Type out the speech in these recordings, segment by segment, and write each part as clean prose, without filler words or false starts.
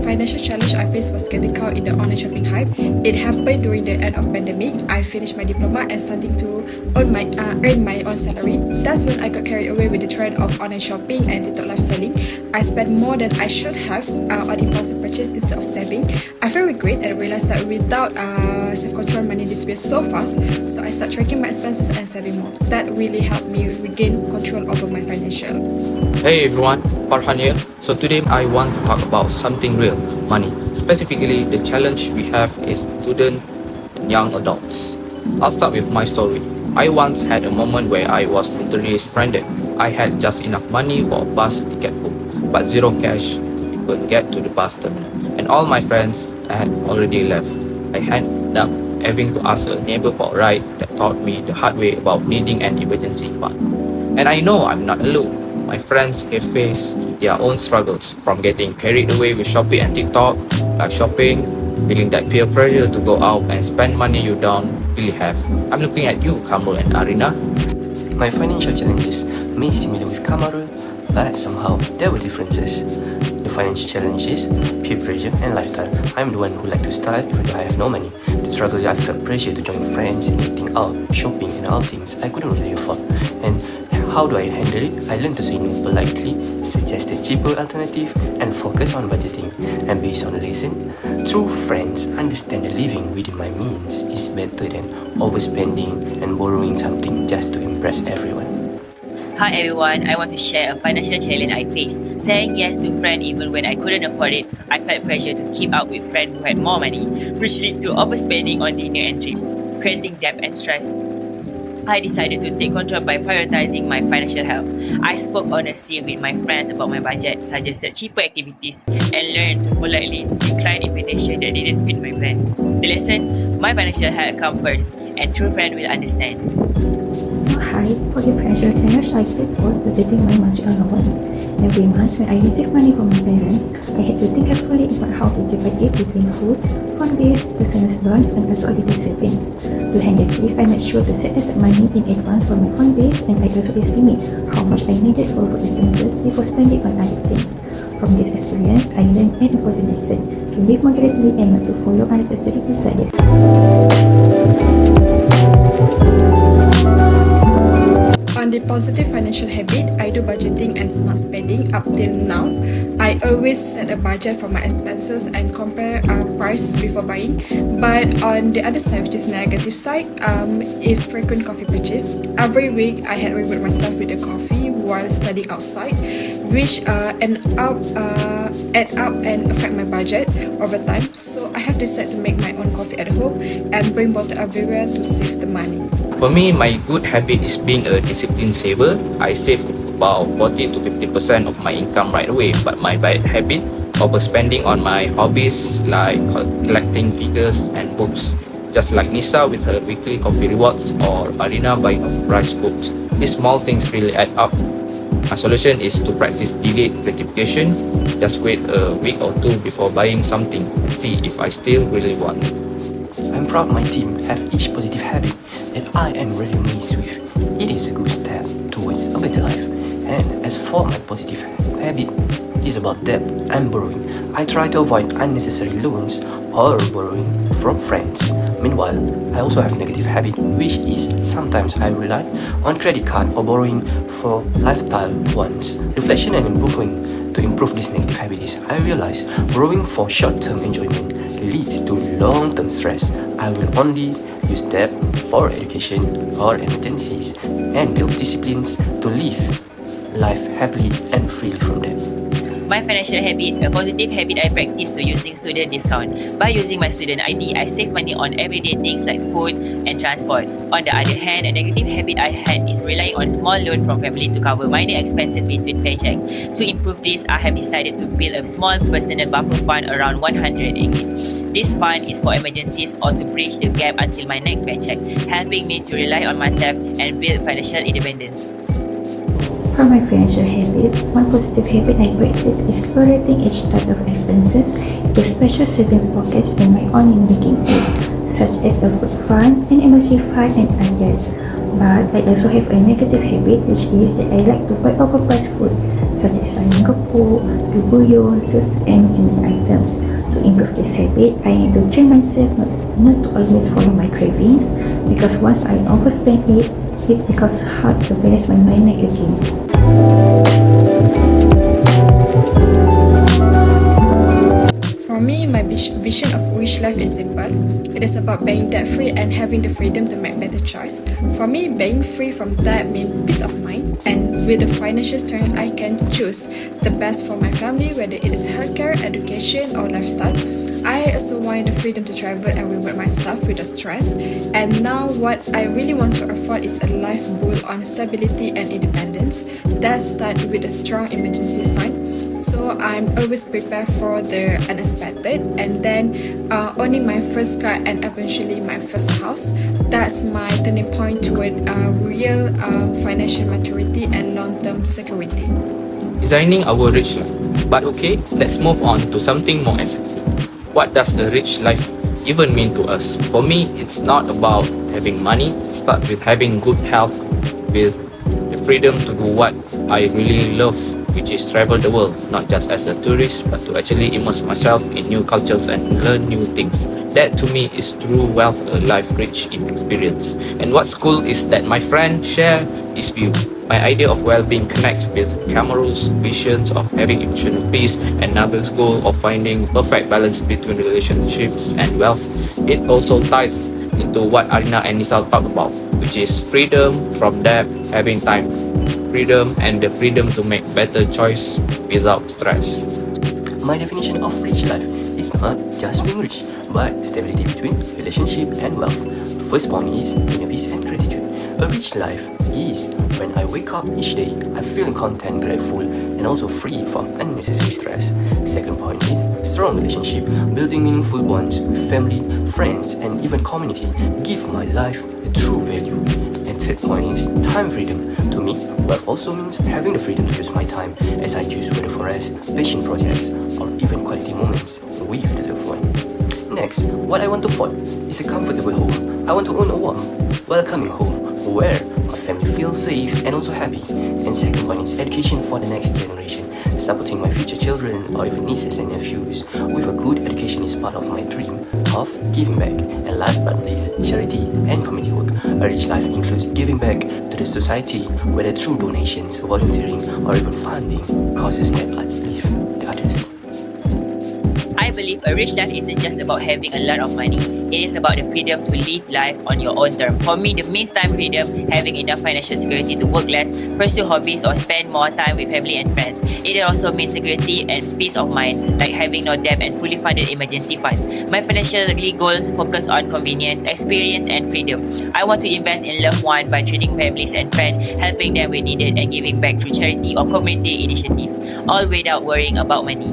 financial challenge I faced was getting caught in the online shopping hype. It happened during the end of pandemic. I finished my diploma and starting to earn my own salary. That's when I got carried away with the trend of online shopping and TikTok live selling. I spent more than I should have on impulsive purchase instead of saving. I felt regret and realized that without self-control, money disappears so fast. So I started tracking my expenses and saving more. That really helped me regain control over my financial. Hey everyone, Farhan here. So today I want to talk about something real, money. Specifically, the challenge we have is students and young adults. I'll start with my story. I once had a moment where I was literally stranded. I had just enough money for a bus ticket home, but zero cash to even get to the bus terminal. And all my friends had already left. I ended up having to ask a neighbor for a ride that taught me the hard way about needing an emergency fund. And I know I'm not alone. My friends have faced their own struggles, from getting carried away with shopping and TikTok, live shopping, feeling that peer pressure to go out and spend money you don't really have. I'm looking at you, Kamrul and Arina. My financial challenges may similar with Kamarul, but somehow there were differences. The financial challenges, peer pressure and lifestyle. I'm the one who like to style even though I have no money. The struggle, I felt pressure to join friends in eating out, shopping and outings I couldn't really afford. And how do I handle it? I learned to say no politely, suggest a cheaper alternative, and focus on budgeting. And based on the lesson, true friends understand that living within my means is better than overspending and borrowing something just to impress everyone. Hi everyone, I want to share a financial challenge I faced. Saying yes to friends even when I couldn't afford it, I felt pressure to keep up with friends who had more money, which led to overspending on dinner and trips, creating debt and stress. I decided to take control by prioritizing my financial health. I spoke honestly with my friends about my budget, suggested cheaper activities, and learned to politely decline invitation that didn't fit my plan. The lesson, my financial health comes first, and true friend will understand. So hi, for the financial challenge I faced was budgeting my monthly allowance. Every month when I received money from my parents, I had to think carefully about how to divide it between food, phone bills, personal bonds, and also other savings. To handle this, I made sure to set aside money in advance for my phone bills, and I also estimate how much I needed for food expenses before spending on other things. From this experience, I learned an important lesson: to live moderately and not to follow unnecessary desires. On the positive financial habit, I do budgeting and smart spending. Up till now, I always set a budget for my expenses and compare price before buying. But on the other side, which is negative side, is frequent coffee purchase. Every week, I had reward myself with a coffee while studying outside, which add up and affect my budget over time. So I have decided to make my own coffee at home and bring bottle everywhere to save the money. For me, my good habit is being a disciplined saver. I save about 40 to 50% of my income right away, but my bad habit, overspending on my hobbies like collecting figures and books, just like Nisa with her weekly coffee rewards or Arina buying overpriced food. These small things really add up. My solution is to practice delayed gratification. Just wait a week or two before buying something and see if I still really want it. I'm proud my team have each positive habit that I am really amazed with. It is a good step towards a better life. And as for my positive habit, is about debt and borrowing. I try to avoid unnecessary loans or borrowing from friends. Meanwhile, I also have negative habit, which is sometimes I rely on credit card for borrowing for lifestyle wants. Reflection and improvement. To improve this negative habit is I realize borrowing for short-term enjoyment leads to long-term stress. I will only use debt for education or emergencies and build disciplines to live life happily and freely from debt. My financial habit, a positive habit I practice to using student discount. By using my student ID, I save money on everyday things like food and transport. On the other hand, a negative habit I had is relying on small loan from family to cover minor expenses between paychecks. To improve this, I have decided to build a small personal buffer fund around 100 ringgit. This fund is for emergencies or to bridge the gap until my next paycheck, helping me to rely on myself and build financial independence. For my financial habits, one positive habit I practice is separating each type of expenses into special savings pockets in my own banking app, such as a food fund, an emergency fund, and others. But I also have a negative habit, which is that I like to buy overpriced food, such as ayam gepuk, bubuyun, sus, and similar items. To improve this habit, I need to train myself not to always follow my cravings, because once I overspend it becomes hard to balance my money again. For me, my vision of rich life is simple. It is about being debt-free and having the freedom to make better choice. For me, being free from debt means peace of mind, and with the financial strength, I can choose the best for my family, whether it is healthcare, education, or lifestyle. I also want the freedom to travel and reward myself without stress. And now, what I really want to afford is a life built on stability and independence that starts with a strong emergency fund. So I'm always prepared for the unexpected, and then owning my first car and eventually my first house. That's my turning point toward real financial maturity and long-term security. Designing our rich life. But okay, let's move on to something more exciting. What does a rich life even mean to us? For me, it's not about having money. It starts with having good health, with the freedom to do what I really love, which is travel the world, not just as a tourist, but to actually immerse myself in new cultures and learn new things. That to me is true wealth, a life rich in experience. And what's cool is that my friend share this view. My idea of well-being connects with Cameron's visions of having emotional peace and Nabil's goal of finding perfect balance between relationships and wealth. It also ties into what Arina and Nisal talk about, which is freedom from debt, having time, freedom, and the freedom to make better choice without stress. My definition of rich life is not just being rich, but stability between relationship and wealth. First point is inner peace and gratitude. A rich life is when I wake up each day, I feel content, grateful, and also free from unnecessary stress. Second point is strong relationship, building meaningful bonds with family, friends, and even community give my life a true value. And third point is time freedom. To me, wealth also means having the freedom to use my time as I choose whether for rest, passion projects, or even quality moments with the loved one. Next, what I want to afford is a comfortable home. I want to own a warm, welcoming home where my family feels safe and also happy. And second point is education for the next generation, supporting my future children or even nieces and nephews with a good education is part of my dream of giving back. And last but not least, charity and community work. A rich life includes giving back to the society, whether through donations, volunteering, or even funding causes that uplift the others. I believe a rich life isn't just about having a lot of money. It is about the freedom to live life on your own terms. For me, the means time freedom, having enough financial security to work less, pursue hobbies, or spend more time with family and friends. It also means security and peace of mind, like having no debt and fully funded emergency fund. My financial goals focus on convenience, experience, and freedom. I want to invest in loved ones by treating families and friends, helping them when needed, and giving back through charity or community initiative, all without worrying about money.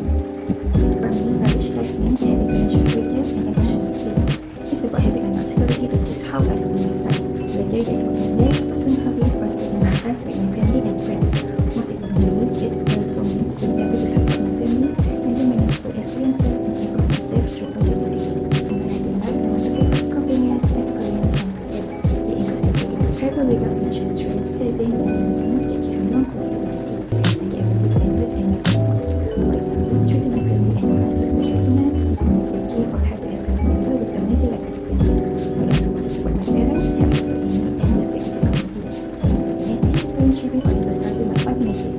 For me, a rich life means having financial freedom and emotional peace. It's about having enough security to choose how I spend my time, whether it's working less, pursuing hobbies, or spending my time with my family and friends. Most importantly, it also means being able to support my family, enjoy meaningful experiences, and improve myself through positivity. For my ideal life, I want to give convenience, experience, and freedom. It includes the freedom to travel without financial stress, savings, and investments that give me long-term stability, and the ability to invest in my funds. For example, treating my family and friends to special dinners, giving me free gift, or having a family member with amazing life experience. I also want to support my parents, help people in need, and give back to the community. In my volunteering, or even starting my community.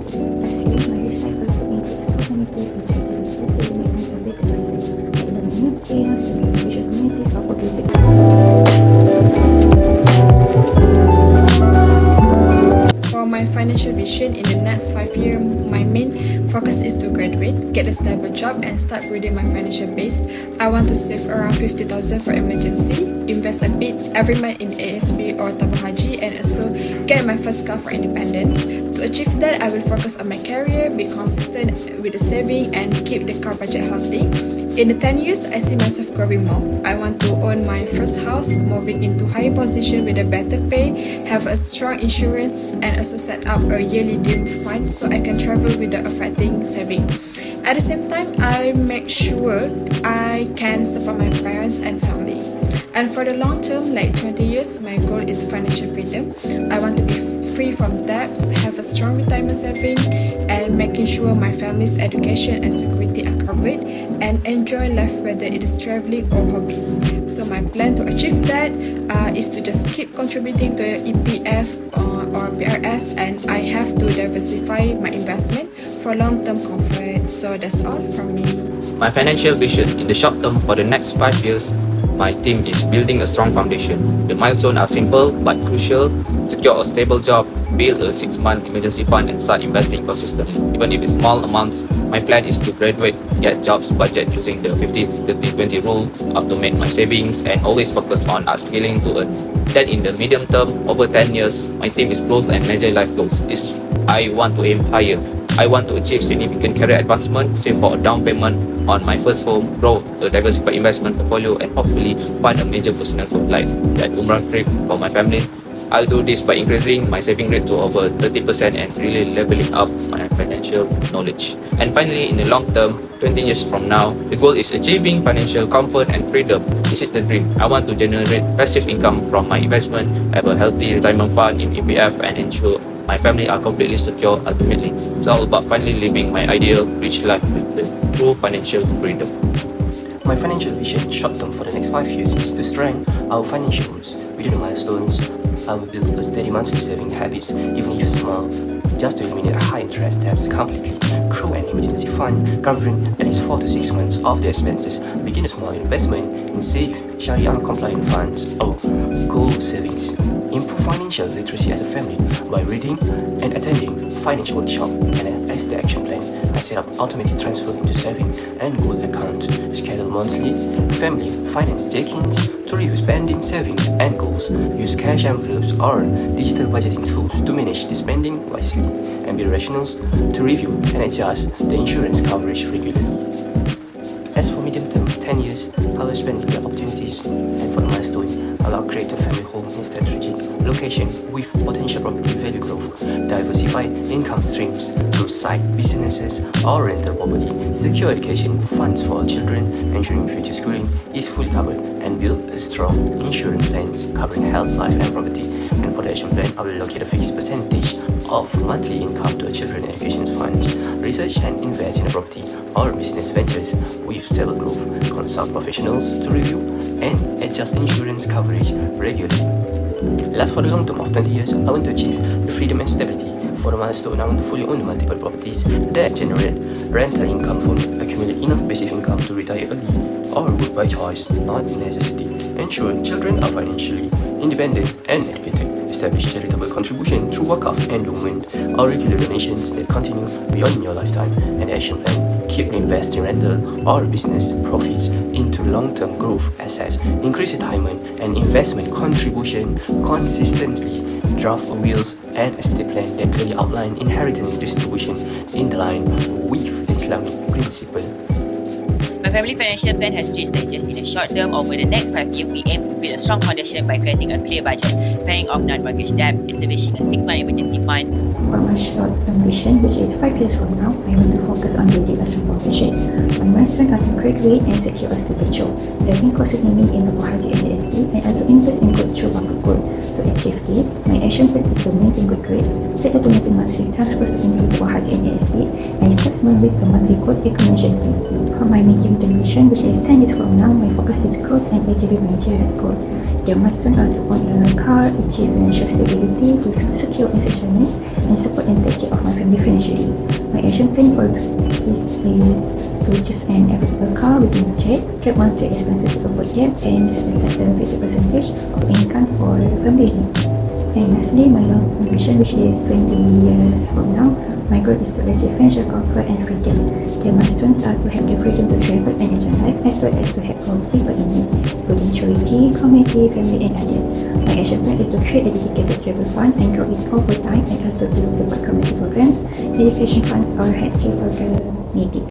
Lastly, my rich life also includes opportunities to try to live lessons make me a better person. I learn new skills, to build visual communities, or fundraising. For my financial vision in the next 5 years, my main focus is to graduate, get a stable job, and start building my financial base. I want to save around 50,000 for emergency, invest a bit every month in ASB or tabung haji, and also get my first car for independence. To achieve that, I will focus on my career, be consistent with the saving, and keep the car budget healthy. In the 10 years, I see myself growing more. I want to own my first house, moving into higher position with a better pay, have a strong insurance, and also set up a yearly dream fund so I can travel without affecting saving. At the same time, I make sure I can support my parents and family. And for the long term, like 20 years, my goal is financial freedom. I want to be free from debts, have a strong retirement saving, and making sure my family's education and security are covered, and enjoy life whether it is traveling or hobbies. So my plan to achieve that is to just keep contributing to EPF or PRS, and I have to diversify my investment for long-term comfort. So that's all from me. My financial vision in the short term for the next 5 years, my team is building a strong foundation. The milestones are simple but crucial. Secure a stable job, build a 6-month emergency fund, and start investing consistently. Even if it's small amounts, my plan is to graduate, get jobs budget using the 50-30-20 rule, automate my savings, and always focus on upskilling to earn. Then in the medium term, over 10 years, my team is growth and major life goals. I want to aim higher. I want to achieve significant career advancement, save for a down payment on my first home, grow a diversified investment portfolio, and hopefully find a major personal goal like that Umrah trip for my family. I'll do this by increasing my saving rate to over 30% and really leveling up my financial knowledge. And finally, in the long term, 20 years from now, the goal is achieving financial comfort and freedom. This is the dream. I want to generate passive income from my investment, have a healthy retirement fund in EPF, and ensure my family are completely secure ultimately. It's all about finally living my ideal rich life with the true financial freedom. My financial vision short term for the next 5 years is to strengthen our financial goals. Within the milestones, I will build a steady monthly saving habits, even if small, just to eliminate high interest debts completely. Grow an emergency fund covering at least 4 to 6 months of the expenses. Begin a small investment in safe, Sharia compliant funds or gold savings. Improve financial literacy as a family by reading and attending financial workshop. And as the action plan, I set up automatic transfer into saving and gold accounts, schedule monthly family finance check-ins to review spending, savings, and goals. Use cash envelopes or digital budgeting tools to manage the spending wisely, and be rational to review and adjust the insurance coverage regularly. As for medium term, 10 years, I will spend the opportunities, and for the milestone, I will create a family home in strategic location with potential property value growth, diversify income streams through side businesses or rental property, secure education funds for children, ensuring future schooling is fully covered, and build a strong insurance plans covering health, life, and property. And for the action plan, I will allocate a fixed percentage of monthly income to a children education funds, research and invest in a property or business ventures with stable growth, consult professionals to review and adjust insurance coverage regularly. Last, for the long term of 20 years, I want to achieve the freedom and stability. For the milestone, I want to fully own multiple properties that generate rental income for me, accumulate enough passive income to retire early or work by choice, not necessity. Ensure children are financially independent and educated. Establish charitable contribution through wakaf, endowment, or regular donations that continue beyond your lifetime. And action plan, keep reinvesting rental or business profits into long-term growth assets, increase retirement and investment contribution consistently. Draft wills and estate plan that clearly outline inheritance distribution in line with Islamic principle. My family financial plan has 3 stages. In the short term, over the next 5 years, we aim to build a strong foundation by creating a clear budget, paying off non-mortgage debt, establishing a 6-month emergency fund. For my short-term vision, which is 5 years from now, I want to focus on building a strong foundation. My milestone are to graduate and secure a stable job, saving consistently in the Haji and ASB, and also invest in good through public good. To achieve this, my action plan is to maintain good grades, set automatic monthly transfers to include the Haji and ASB, and start small with a monthly code accumulation plan. For my medium-term vision, which is 10 years from now, my focus is growth and achieving major life goals. The milestone are to own a car, achieve financial stability, to secure essential needs, and support and take care of my family financially. My action plan for this is to choose an affordable car within budget, track monthly expenses to avoid debt, and set aside a fixed percentage of income for family needs. And lastly, my long-term vision, which is 20 years from now, my goal is to achieve financial comfort and freedom. The milestones are to have the freedom to travel and enjoy life, as well as to help all people in need, including charity, community, family, and others. My action plan is to create a dedicated travel fund and grow it over time, and also to support community programs, education funds, or healthcare for the needy.